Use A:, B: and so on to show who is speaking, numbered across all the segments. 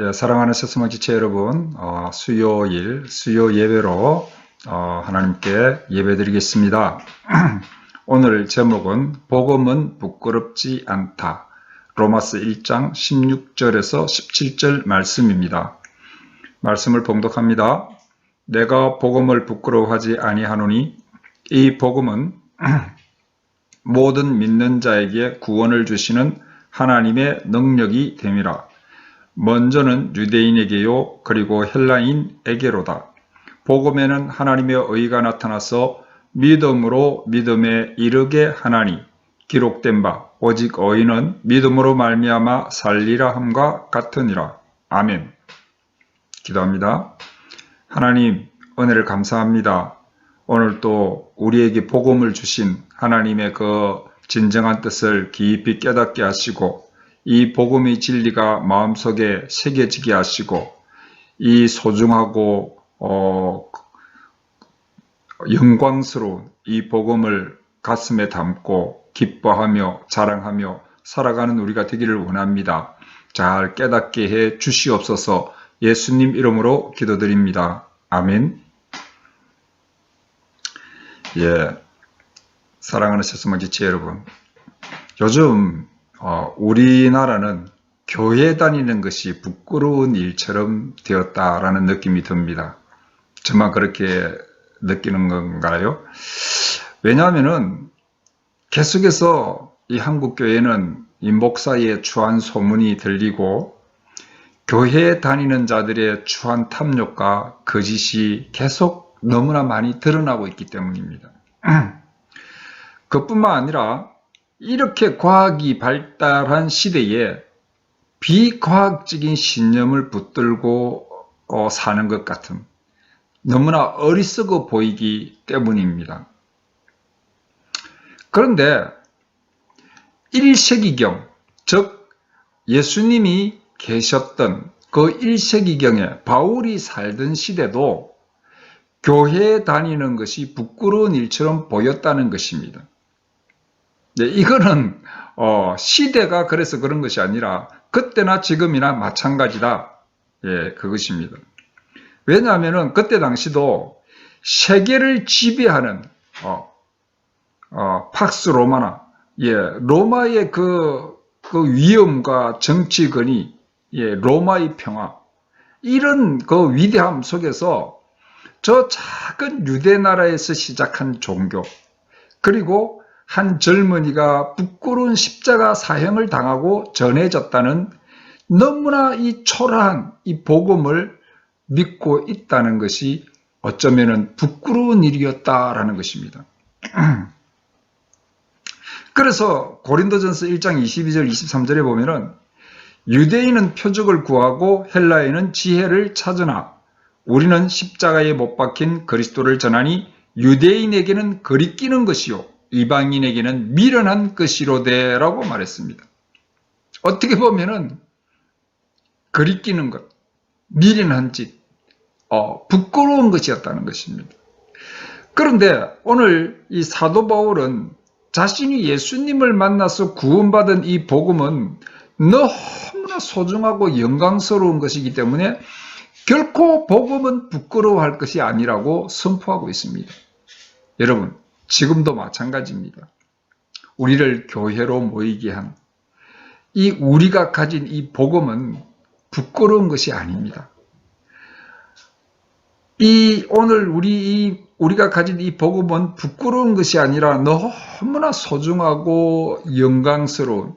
A: 예, 사랑하는 세스마 지체 여러분, 수요일 수요 예배로 하나님께 예배드리겠습니다. 오늘 제목은 복음은 부끄럽지 않다. 로마서 1장 16절에서 17절 말씀입니다. 말씀을 봉독합니다. 내가 복음을 부끄러워하지 아니하노니 이 복음은 모든 믿는 자에게 구원을 주시는 하나님의 능력이 됨이라. 먼저는 유대인에게요 그리고 헬라인에게로다. 복음에는 하나님의 의가 나타나서 믿음으로 믿음에 이르게 하나니 기록된 바 오직 의인은 믿음으로 말미암아 살리라 함과 같으니라. 아멘. 기도합니다. 하나님 은혜를 감사합니다. 오늘 또 우리에게 복음을 주신 하나님의 그 진정한 뜻을 깊이 깨닫게 하시고 이 복음의 진리가 마음속에 새겨지게 하시고 이 소중하고 영광스러운 이 복음을 가슴에 담고 기뻐하며 자랑하며 살아가는 우리가 되기를 원합니다. 잘 깨닫게 해 주시옵소서. 예수님 이름으로 기도드립니다. 아멘. 예, 사랑하는 세스마지체 여러분, 요즘 우리나라는 교회 다니는 것이 부끄러운 일처럼 되었다라는 느낌이 듭니다. 저만 그렇게 느끼는 건가요? 왜냐하면은 계속해서 이 한국 교회는 이 목사의 추한 소문이 들리고 교회에 다니는 자들의 추한 탐욕과 거짓이 계속 너무나 많이 드러나고 있기 때문입니다. 그뿐만 아니라 이렇게 과학이 발달한 시대에 비과학적인 신념을 붙들고 사는 것 같은 너무나 어리석어 보이기 때문입니다. 그런데 1세기경, 즉 예수님이 계셨던 그 1세기경에 바울이 살던 시대도 교회에 다니는 것이 부끄러운 일처럼 보였다는 것입니다. 네, 이거는 시대가 그래서 그런 것이 아니라 그때나 지금이나 마찬가지다. 예, 그것입니다. 왜냐하면은 그때 당시도 세계를 지배하는 팍스 로마나, 예, 로마의 그 위엄과 정치권이, 예, 로마의 평화, 이런 그 위대함 속에서 저 작은 유대 나라에서 시작한 종교, 그리고 한 젊은이가 부끄러운 십자가 사형을 당하고 전해졌다는 너무나 이 초라한 이 복음을 믿고 있다는 것이 어쩌면은 부끄러운 일이었다라는 것입니다. 그래서 고린도전서 1장 22절 23절에 보면은 유대인은 표적을 구하고 헬라인은 지혜를 찾으나 우리는 십자가에 못 박힌 그리스도를 전하니 유대인에게는 거리끼는 것이요 이방인에게는 미련한 것이로되라고 말했습니다. 어떻게 보면은 거리끼는 것, 미련한 짓, 부끄러운 것이었다는 것입니다. 그런데 오늘 이 사도 바울은 자신이 예수님을 만나서 구원받은 이 복음은 너무나 소중하고 영광스러운 것이기 때문에 결코 복음은 부끄러워할 것이 아니라고 선포하고 있습니다. 여러분, 지금도 마찬가지입니다. 우리를 교회로 모이게 한 이 우리가 가진 이 복음은 부끄러운 것이 아닙니다. 오늘 우리가 가진 이 복음은 부끄러운 것이 아니라 너무나 소중하고 영광스러운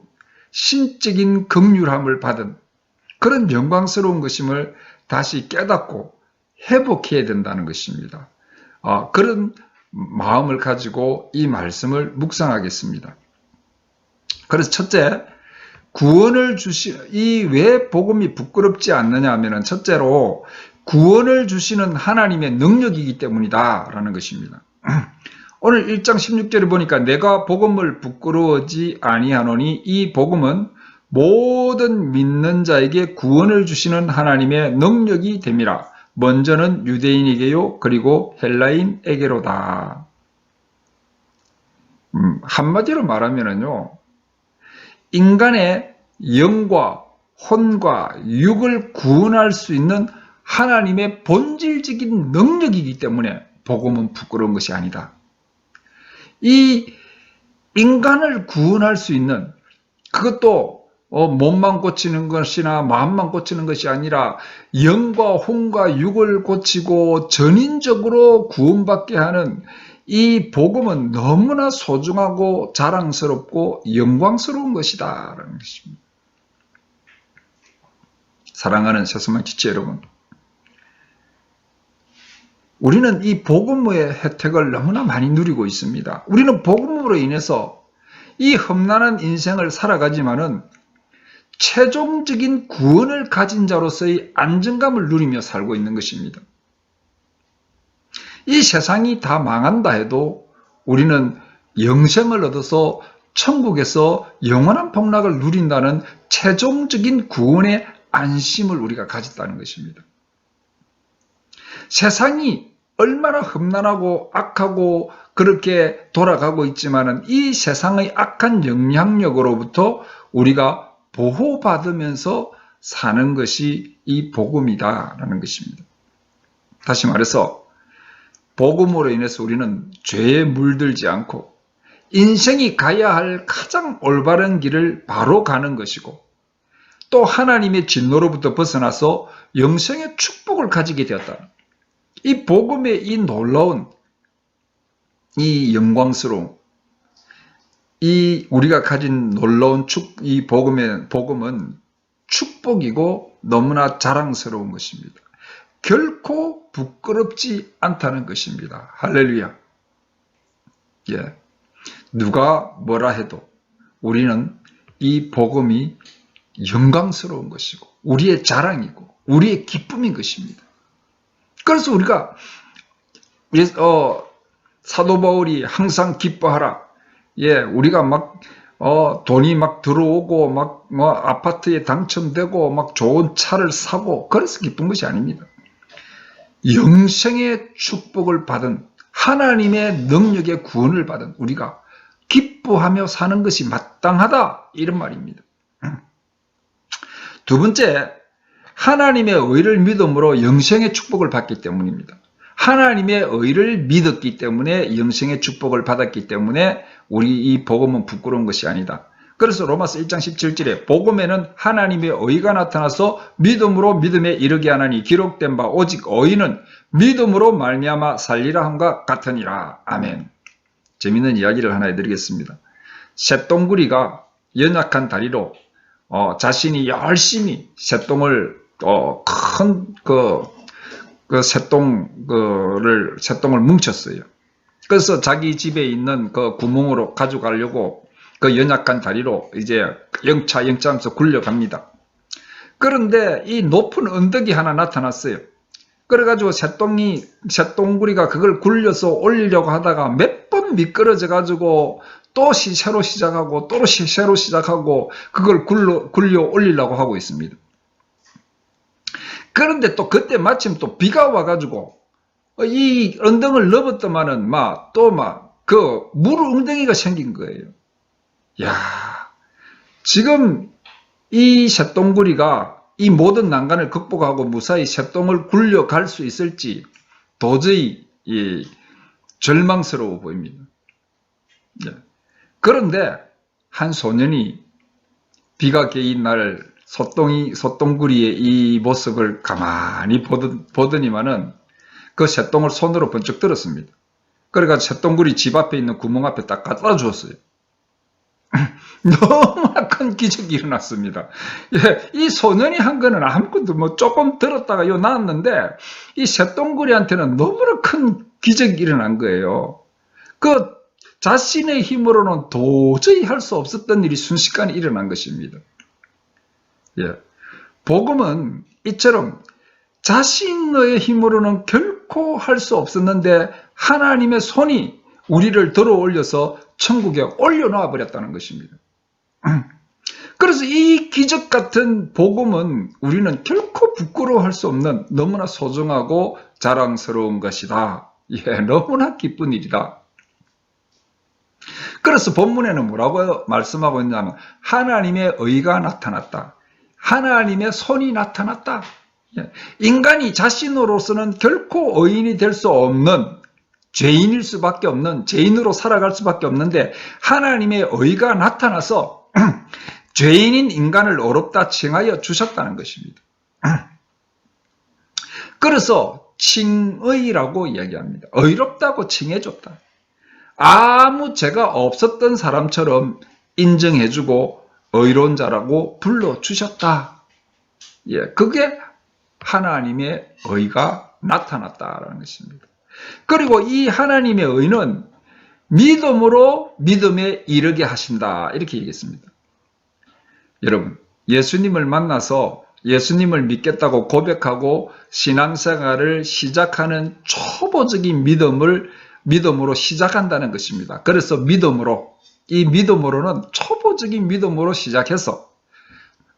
A: 신적인 긍휼함을 받은 그런 영광스러운 것임을 다시 깨닫고 회복해야 된다는 것입니다. 그런 마음을 가지고 이 말씀을 묵상하겠습니다. 그래서 첫째, 구원을 왜 복음이 부끄럽지 않느냐 하면은 첫째로 구원을 주시는 하나님의 능력이기 때문이다 라는 것입니다. 오늘 1장 16절에 보니까 내가 복음을 부끄러워하지 아니하노니 이 복음은 모든 믿는 자에게 구원을 주시는 하나님의 능력이 됨이라. 먼저는 유대인에게요 그리고 헬라인에게로다. 한마디로 말하면은요, 인간의 영과 혼과 육을 구원할 수 있는 하나님의 본질적인 능력이기 때문에 복음은 부끄러운 것이 아니다. 이 인간을 구원할 수 있는, 그것도 몸만 고치는 것이나 마음만 고치는 것이 아니라 영과 혼과 육을 고치고 전인적으로 구원받게 하는 이 복음은 너무나 소중하고 자랑스럽고 영광스러운 것이다 라는 것입니다. 사랑하는 새소망 지체 여러분, 우리는 이 복음의 혜택을 너무나 많이 누리고 있습니다. 우리는 복음으로 인해서 이 험난한 인생을 살아가지만은 최종적인 구원을 가진 자로서의 안정감을 누리며 살고 있는 것입니다. 이 세상이 다 망한다 해도 우리는 영생을 얻어서 천국에서 영원한 복락을 누린다는 최종적인 구원의 안심을 우리가 가졌다는 것입니다. 세상이 얼마나 험난하고 악하고 그렇게 돌아가고 있지만은 이 세상의 악한 영향력으로부터 우리가 보호받으면서 사는 것이 이 복음이다라는 것입니다. 다시 말해서 복음으로 인해서 우리는 죄에 물들지 않고 인생이 가야 할 가장 올바른 길을 바로 가는 것이고 또 하나님의 진노로부터 벗어나서 영생의 축복을 가지게 되었다. 이 복음의 이 놀라운 이 영광스러운 이 우리가 가진 놀라운 이 복음은 축복이고 너무나 자랑스러운 것입니다. 결코 부끄럽지 않다는 것입니다. 할렐루야. 예. 누가 뭐라 해도 우리는 이 복음이 영광스러운 것이고 우리의 자랑이고 우리의 기쁨인 것입니다. 그래서 우리가 사도 바울이 항상 기뻐하라. 예, 우리가 막 돈이 막 들어오고 막 아파트에 당첨되고 막 좋은 차를 사고 그래서 기쁜 것이 아닙니다. 영생의 축복을 받은 하나님의 능력의 구원을 받은 우리가 기뻐하며 사는 것이 마땅하다 이런 말입니다. 두 번째, 하나님의 의를 믿음으로 영생의 축복을 받기 때문입니다. 하나님의 의를 믿었기 때문에 영생의 축복을 받았기 때문에 우리 이 복음은 부끄러운 것이 아니다. 그래서 로마서 1장 17절에 복음에는 하나님의 의가 나타나서 믿음으로 믿음에 이르게 하나니 기록된 바 오직 의인은 믿음으로 말미암아 살리라 함과 같으니라. 아멘. 재미있는 이야기를 하나 해드리겠습니다. 쇳덩구리가 연약한 다리로 자신이 열심히 쇳덩을 큰 쇳덩을 뭉쳤어요. 그래서 자기 집에 있는 그 구멍으로 가져가려고 그 연약한 다리로 이제 영차 하면서 굴려갑니다. 그런데 이 높은 언덕이 하나 나타났어요. 그래가지고 쇳덩구리가 그걸 굴려서 올리려고 하다가 몇 번 미끄러져가지고 또 새로 시작하고 또 새로 시작하고 그걸 굴려 올리려고 하고 있습니다. 그런데 또 그때 마침 또 비가 와가지고 이 엉덩이를 넘었더만은 그 물 엉덩이가 생긴 거예요. 야, 지금 이 쇳덩구리가 이 모든 난간을 극복하고 무사히 쇳덩을 굴려갈 수 있을지 도저히 절망스러워 보입니다. 그런데 한 소년이 비가 개인 날 솥덩구리의 이 모습을 가만히 보더니만은 그 쇳덩을 손으로 번쩍 들었습니다. 그래가지고 쇳덩구리 집 앞에 있는 구멍 앞에 딱 갖다 주었어요. 너무나 큰 기적이 일어났습니다. 예, 이 소년이 한 거는 아무것도 조금 들었다가 놨는데 이 쇳덩구리한테는 너무나 큰 기적이 일어난 거예요. 그 자신의 힘으로는 도저히 할 수 없었던 일이 순식간에 일어난 것입니다. 예, 복음은 이처럼 자신의 힘으로는 결코 할 수 없었는데 하나님의 손이 우리를 들어 올려서 천국에 올려놓아 버렸다는 것입니다. 그래서 이 기적 같은 복음은 우리는 결코 부끄러워할 수 없는 너무나 소중하고 자랑스러운 것이다. 예, 너무나 기쁜 일이다. 그래서 본문에는 뭐라고 말씀하고 있냐면 하나님의 의가 나타났다. 하나님의 손이 나타났다. 인간이 자신으로서는 결코 의인이 될 수 없는 죄인일 수밖에 없는, 죄인으로 살아갈 수밖에 없는데 하나님의 의가 나타나서 죄인인 인간을 어렵다 칭하여 주셨다는 것입니다. 그래서 칭의라고 이야기합니다. 의롭다고 칭해줬다. 아무 죄가 없었던 사람처럼 인정해주고 의로운 자라고 불러주셨다. 그게 하나님의 의가 나타났다라는 것입니다. 그리고 이 하나님의 의는 믿음으로 믿음에 이르게 하신다. 이렇게 얘기했습니다. 여러분, 예수님을 만나서 예수님을 믿겠다고 고백하고 신앙생활을 시작하는 초보적인 믿음으로 시작한다는 것입니다. 그래서 이 믿음으로는 초보적인 믿음으로 시작해서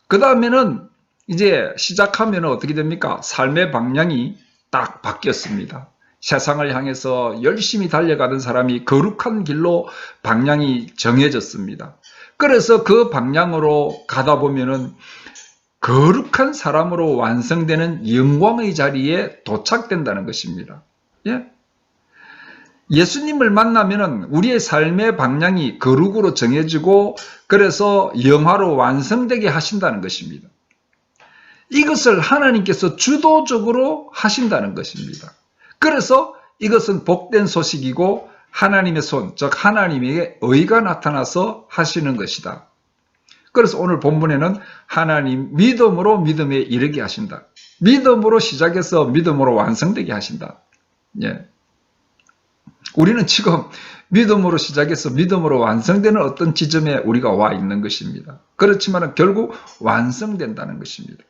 A: 그 다음에는 이제 시작하면 어떻게 됩니까? 삶의 방향이 딱 바뀌었습니다. 세상을 향해서 열심히 달려가는 사람이 거룩한 길로 방향이 정해졌습니다. 그래서 그 방향으로 가다 보면은 거룩한 사람으로 완성되는 영광의 자리에 도착된다는 것입니다. 예수님을 만나면은 우리의 삶의 방향이 거룩으로 정해지고 그래서 영화로 완성되게 하신다는 것입니다. 이것을 하나님께서 주도적으로 하신다는 것입니다. 그래서 이것은 복된 소식이고 하나님의 손, 즉 하나님의 의가 나타나서 하시는 것이다. 그래서 오늘 본문에는 하나님 믿음으로 믿음에 이르게 하신다. 믿음으로 시작해서 믿음으로 완성되게 하신다. 우리는 지금 믿음으로 시작해서 믿음으로 완성되는 어떤 지점에 우리가 와 있는 것입니다. 그렇지만 결국 완성된다는 것입니다.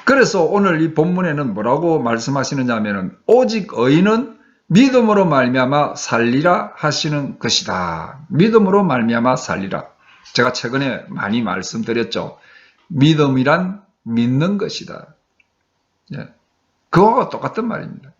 A: 그래서 오늘 이 본문에는 뭐라고 말씀하시느냐 하면은 오직 의인은 믿음으로 말미암아 살리라 하시는 것이다. 믿음으로 말미암아 살리라. 제가 최근에 많이 말씀드렸죠. 믿음이란 믿는 것이다. 그거와 똑같은 말입니다.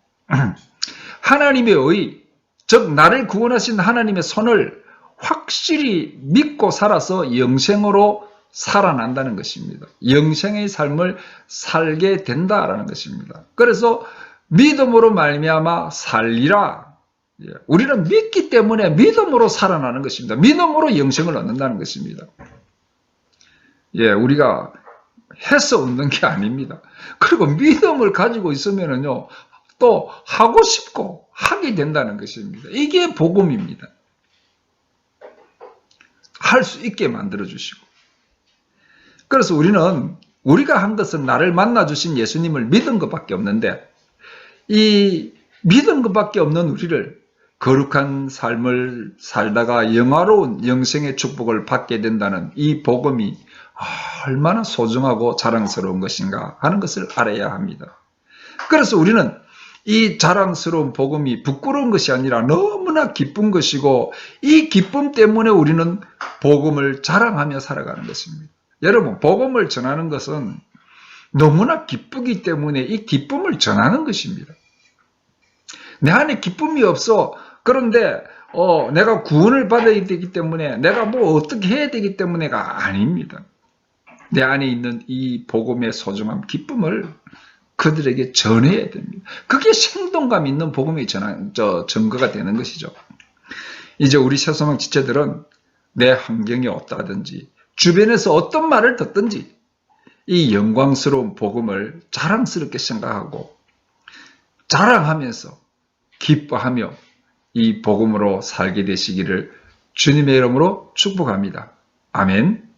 A: 하나님의 의, 즉 나를 구원하신 하나님의 손을 확실히 믿고 살아서 영생으로 살아난다는 것입니다. 영생의 삶을 살게 된다라는 것입니다. 그래서 믿음으로 말미암아 살리라. 우리는 믿기 때문에 믿음으로 살아나는 것입니다. 믿음으로 영생을 얻는다는 것입니다. 우리가 해서 얻는 게 아닙니다. 그리고 믿음을 가지고 있으면은요, 또 하고 싶고 하게 된다는 것입니다. 이게 복음입니다. 할 수 있게 만들어주시고. 그래서 우리가 한 것은 나를 만나주신 예수님을 믿은 것밖에 없는데, 이 믿은 것밖에 없는 우리를 거룩한 삶을 살다가 영화로운 영생의 축복을 받게 된다는 이 복음이 얼마나 소중하고 자랑스러운 것인가 하는 것을 알아야 합니다. 그래서 우리는 이 자랑스러운 복음이 부끄러운 것이 아니라 너무나 기쁜 것이고 이 기쁨 때문에 우리는 복음을 자랑하며 살아가는 것입니다. 여러분, 복음을 전하는 것은 너무나 기쁘기 때문에 이 기쁨을 전하는 것입니다. 내 안에 기쁨이 없어. 그런데 내가 구원을 받아야 되기 때문에 내가 뭐 어떻게 해야 되기 때문에가 아닙니다. 내 안에 있는 이 복음의 소중함, 기쁨을 그들에게 전해야 됩니다. 그게 생동감 있는 복음의 증거가 되는 것이죠. 이제 우리 새소망 지체들은 내 환경이 어떠하든지 주변에서 어떤 말을 듣든지 이 영광스러운 복음을 자랑스럽게 생각하고 자랑하면서 기뻐하며 이 복음으로 살게 되시기를 주님의 이름으로 축복합니다. 아멘.